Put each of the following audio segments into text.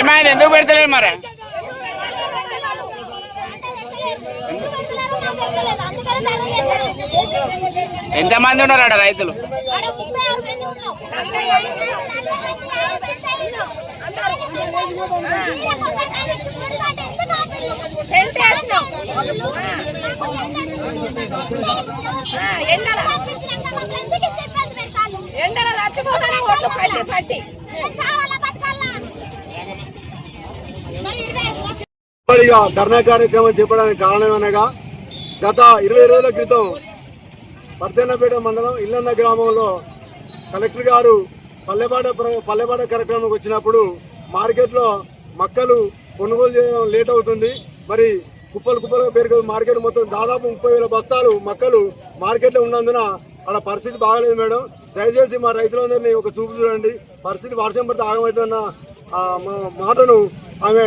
ఏమైంది? ఎందుకు పెడతలేదు మరి? ఎంతమంది ఉన్నారు ఆడ రైతులు? ఎండలో చచ్చిపోతానే ఓట్లు పట్టి పట్టి ధర్నా కార్యక్రమం చెప్పడానికి కారణమనగా గత 20 రోజుల క్రితం పర్తెన్నపేట మండలం ఇల్లన్న గ్రామంలో కలెక్టర్ గారు పల్లెబాట కార్యక్రమానికి వచ్చినప్పుడు మార్కెట్లో మక్కలు కొనుగోలు చేయడం లేట్ అవుతుంది. మరి కుప్పలుగా పెరిగే మార్కెట్ మొత్తం దాదాపు 30,000 బస్తాలు మక్కలు మార్కెట్లో ఉన్నందున అక్కడ పరిస్థితి బాగలేదు మేడం. దయచేసి మా రైతులందరినీ ఒక చూపు చూడండి. పరిస్థితి వర్షం పడితే ఆగమవుతున్న మాటను ఆమె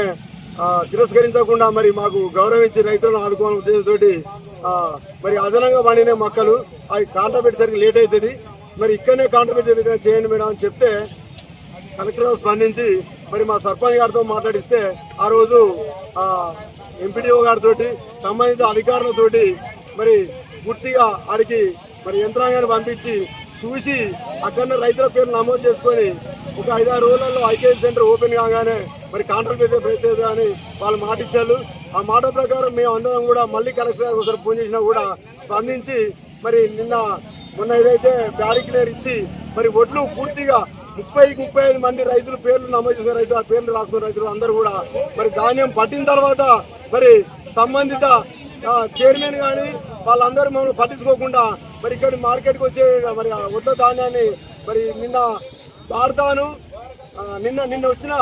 తిరస్కరించకుండా మరి మాకు గౌరవించి రైతులను ఆదుకోవాలనే ఉద్దేశంతో మరి అదనంగా పండిన మొక్కలు అవి కాంటా పెట్టేసరికి లేట్ అవుతుంది. మరి ఇక్కడనే కాంటా పెట్టే విధంగా చేయండి మేడం అని చెప్తే కలెక్టర్ స్పందించి మరి మా సర్పంచ్ గారితో మాట్లాడిస్తే ఆ రోజు ఎంపీడీఓ గారితో సంబంధిత అధికారులతోటి మరి పూర్తిగా ఆడికి మరి యంత్రాంగాన్ని పంపించి చూసి అక్కడ రైతుల పేర్లు నమోదు చేసుకొని ఒక 5-6 రోజులలో ఐకేఎం సెంటర్ ఓపెన్ కాగానే మరి కాంట్రాక్ట్ పెట్టే ప్రయత్నం అని వాళ్ళు మాట ఇచ్చారు. ఆ మాట ప్రకారం మేము అందరం కూడా మళ్ళీ కలెక్టర్ గారు ఒకసారి ఫోన్ చేసినా కూడా స్పందించి మరి మొన్న ఏదైతే బ్యారీ క్లియర్ ఇచ్చి మరి ఒడ్లు పూర్తిగా 30-35 మంది రైతులు పేర్లు నమోదు చేసిన రైతులు ఆ పేర్లు రాసుకున్న రైతులు అందరూ కూడా మరి ధాన్యం పట్టిన తర్వాత మరి సంబంధిత చైర్మన్ కానీ వాళ్ళందరూ మమ్మల్ని పట్టించుకోకుండా మరి ఇక్కడ మార్కెట్కి వచ్చే మరి వడ్ల ధాన్యాన్ని మరి నిన్న వాడతాను నిన్న వచ్చిన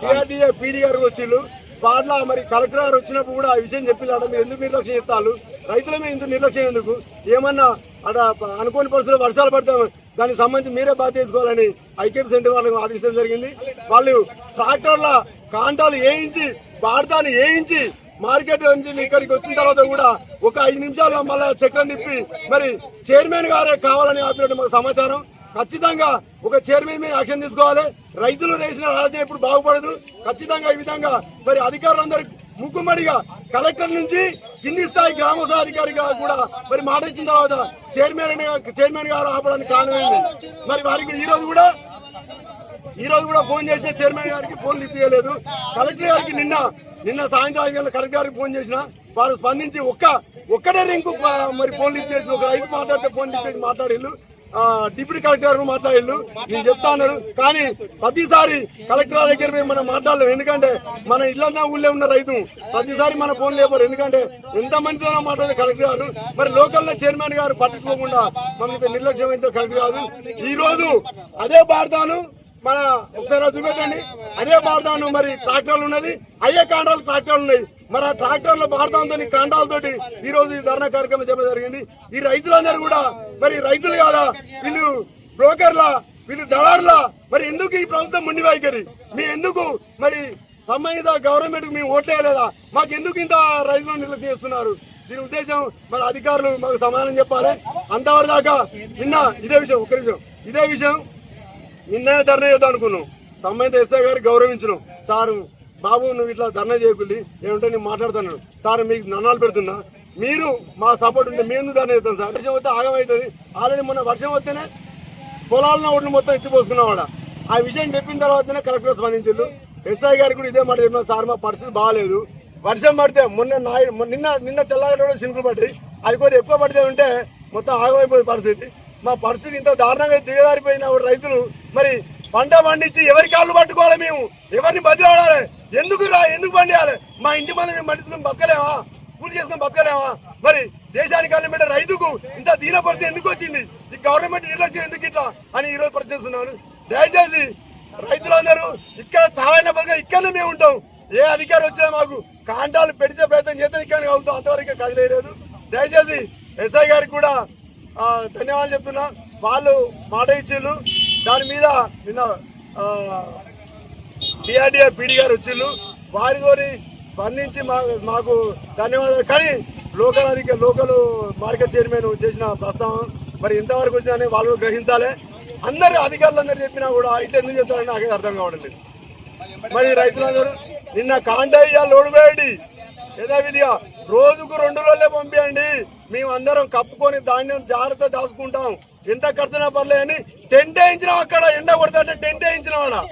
టీఆర్డీఏ పీడీ గారు వచ్చిళ్ళు స్పాట్లా మరి కలెక్టర్ గారు వచ్చినప్పుడు కూడా ఈ విషయం చెప్పిల్లాడ మీరు ఎందుకు నిర్లక్ష్యం చేస్తారు, రైతుల మీద ఎందుకు నిర్లక్ష్యం ఎందుకు, ఏమన్నా అక్కడ అనుకోని పరిస్థితుల్లో వర్షాలు పడతాం దానికి సంబంధించి మీరే బాధ్యత తీసుకోవాలని ఐకేపీ సెంటర్ వాళ్ళకి ఆదేశించడం జరిగింది. వాళ్ళు ట్రాక్టర్ల కాంటాలు వేయించి బాడతాను వేయించి మార్కెట్ నుంచి ఇక్కడికి వచ్చిన తర్వాత కూడా ఒక 5 నిమిషాల్లో మళ్ళా చక్రం తిప్పి మరి చైర్మన్ గారే కావాలని ఆపినట్టు మాకు సమాచారం. ఖచ్చితంగా ఒక చైర్మన్ మీద యాక్షన్ తీసుకోవాలి. రైతులు వేసిన రాజ్యం ఇప్పుడు బాగుపడదు. ఖచ్చితంగా ఈ విధంగా మరి అధికారులందరూ ముక్కుమడిగా కలెక్టర్ నుంచి కింది స్థాయి గ్రామ స్థాయి అధికారిగా కూడా మరి మాట ఇచ్చిన తర్వాత చైర్మన్ గారు ఆపడానికి కారణమైంది. మరి వారికి ఈ రోజు కూడా ఫోన్ చేసిన చైర్మన్ గారికి ఫోన్ లిఫ్ట్ చేయలేదు. కలెక్టర్ గారికి నిన్న సాయంత్రం 5 గంటల కలెక్టర్ గారికి ఫోన్ చేసిన వారు స్పందించి ఒక్కటే రింకు మరి ఫోన్ లిఫ్ట్ చేసి ఒక రైతు మాట్లాడితే ఫోన్ లిఫ్ట్ చేసి మాట్లాడిల్లు, డిప్యూటీ కలెక్టర్ గారు మాట్లాడిల్లు, నేను చెప్తా అన్నారు. కానీ ప్రతిసారి కలెక్టర్ దగ్గర మేము మనం మాట్లాడలేము. ఎందుకంటే మన ఇళ్ళన్నా ఊళ్ళో ఉన్న రైతు ప్రతిసారి మన ఫోన్ లేపారు. ఎందుకంటే ఎంత మంచిగా మాట్లాడే కలెక్టర్ గారు మరి లోకల్లో చైర్మన్ గారు పట్టించుకోకుండా మనకి నిర్లక్ష్యం అయితే కరెక్ట్ కాదు. ఈ రోజు అదే భారతాను మన ఒకసారి చూపెట్టండి, అదే భారతాను మరి ట్రాక్టర్లు ఉన్నది, అయ్యే కాంటాలు ట్రాక్టర్లు ఉన్నాయి. మరి ఆ ట్రాక్టర్ల భారతంతో కాంటాలతోటి ఈ రోజు ఈ ధర్నా కార్యక్రమం చెప్పడం జరిగింది. ఈ రైతులందరూ కూడా మరి రైతులు కాదా, వీళ్ళు బ్రోకర్ల, వీళ్ళు దళారుల, మరి ఎందుకు ఈ ప్రభుత్వం ముండి వైఖరి, మేము ఎందుకు మరి సంబంధిత గవర్నమెంట్ మేము ఓట్లేయలేదా, మాకు ఎందుకు ఇంత రైతులను నిర్లక్ష్యం చేస్తున్నారు? దీని ఉద్దేశం మరి అధికారులు మాకు సమాధానం చెప్పాలి. అంతవరకు దాకా నిన్న ఇదే విషయం నిన్నే ధర్నా చేద్దాం అనుకున్నాం. సంబంధిత ఎస్ఐ గారికి గౌరవించినాం. సార్ బాబు నువ్వు ఇట్లా ధర్నా చేయకుండా ఏమంటే నేను మాట్లాడుతున్నాను సార్, మీకు నన్నాలు పెడుతున్నా, మీరు మా సపోర్ట్ ఉంటే మేము ధర్నా చేస్తాం సార్. వర్షం వస్తే ఆగమవుతుంది. ఆల్రెడీ మొన్న వర్షం వస్తేనే పొలాలను ఓట్లు మొత్తం ఇచ్చిపోసుకున్నావాడ. ఆ విషయం చెప్పిన తర్వాతనే కలెక్టర్ స్పందించారు. ఎస్ఐ గారికి కూడా ఇదే మాట చెప్పిన సార్ మా పరిస్థితి బాగాలేదు, వర్షం పడితే నిన్న తెల్లగడ చినుకులు పడ్డాయి, అది కొద్దిగా ఎక్కువ పడితే ఉంటే మొత్తం ఆగమైపోయే పరిస్థితి. మా పరిస్థితి ఇంత దారుణంగా దిగజారిపోయిన రైతులు మరి పంట పండించి ఎవరి కాళ్ళు పట్టుకోవాలి, మేము ఎవరిని బదిలాడాలి, ఎందుకు పండియాలి? మా ఇంటి మంది మేము పండించుకుని బతకలేమా, కూలి చేసుకుని బతకలేమా? మరి దేశానికి అల్లం పెట్టే రైతుకు ఇంత దీన పరిస్థితి ఎందుకు వచ్చింది? ఈ గవర్నమెంట్ నిర్లక్ష్యం ఎందుకు ఇట్లా అని ఈరోజు ప్రశ్నిస్తున్నాను. దయచేసి రైతులందరూ ఇక్కడ చావైన బతుక ఇక్కడనే మేము ఉంటాం. ఏ అధికారి వచ్చినా మాకు కాంటాలు పెడితే ప్రయత్నం చేస్తే ఇక్కడ అవుతాం, అంతవరకు కదిలేదు. దయచేసి ఎస్ఐ గారికి కూడా ధన్యవాదాలు చెప్తున్నా. వాళ్ళు మాట ఇచ్చిళ్ళు, దాని మీద నిన్న టీఆర్డీఏ పీడీ గారు వచ్చిళ్ళు, వారితో స్పందించి మాకు ధన్యవాదాలు. కానీ లోకల్ మార్కెట్ చైర్మన్ చేసిన ప్రస్తావన మరి ఇంతవరకు వచ్చిందని వాళ్ళు గ్రహించాలి. అందరు అధికారులందరూ చెప్పినా కూడా ఇట్లా ఎందుకు చెప్తారని నాకైతే అర్థం కావడం లేదు. మరి రైతులందరూ నిన్న కాంటయ్య లోడు వేయండి యథావిధిగా రోజుకు 2 రోజులే పంపించండి, మేము అందరం కప్పుకొని ధాన్యం జాగ్రత్త దాచుకుంటాం, ఎంత ఖర్చునా పర్లేదు అని టెంట్ వేయించినాం. అక్కడ ఎండ కొడతా టెంట్ వేయించినాం.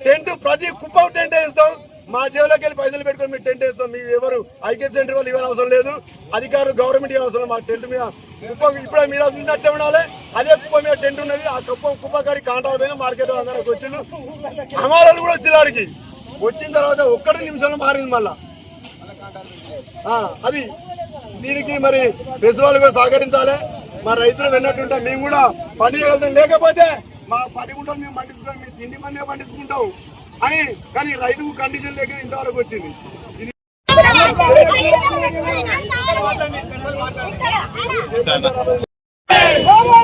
టెంట్ ప్రతి కుప్ప టెంట్ వేస్తాం, మా జేబులోకి వెళ్ళి పైసలు పెట్టుకొని మీరు టెంట్ వేస్తాం. మీకు ఎవరు ఐక్య సెంటర్ వాళ్ళు ఇవ్వని అవసరం లేదు, అధికారులు గవర్నమెంట్ ఇవ్వని అవసరం. మా టెంట్ మీద కుప్ప ఇప్పుడే మీరు ఉన్నట్టే ఉండాలి, అదే కుప్ప మీద టెంట్ ఉన్నది. ఆ కుప్ప కాడి కాంటాలు పోయినా మార్కెట్ అందరికి వచ్చిండు, హమాలను కూడా వచ్చిన వాడికి వచ్చిన తర్వాత 1 నిమిషంలో మారింది మళ్ళా. అది దీనికి మరి ప్రెస్ వాళ్ళు కూడా సహకరించాలి. మా రైతులు విన్నట్టుంటే మేము కూడా పండించగలుగుతాం, లేకపోతే మా 10 గుంటలు మేము పండించుకొని మేము తిండి మందే పండించుకుంటాం అని. కానీ రైతుకు కండిషన్ దగ్గర ఇంతవరకు వచ్చింది. రోడ్డు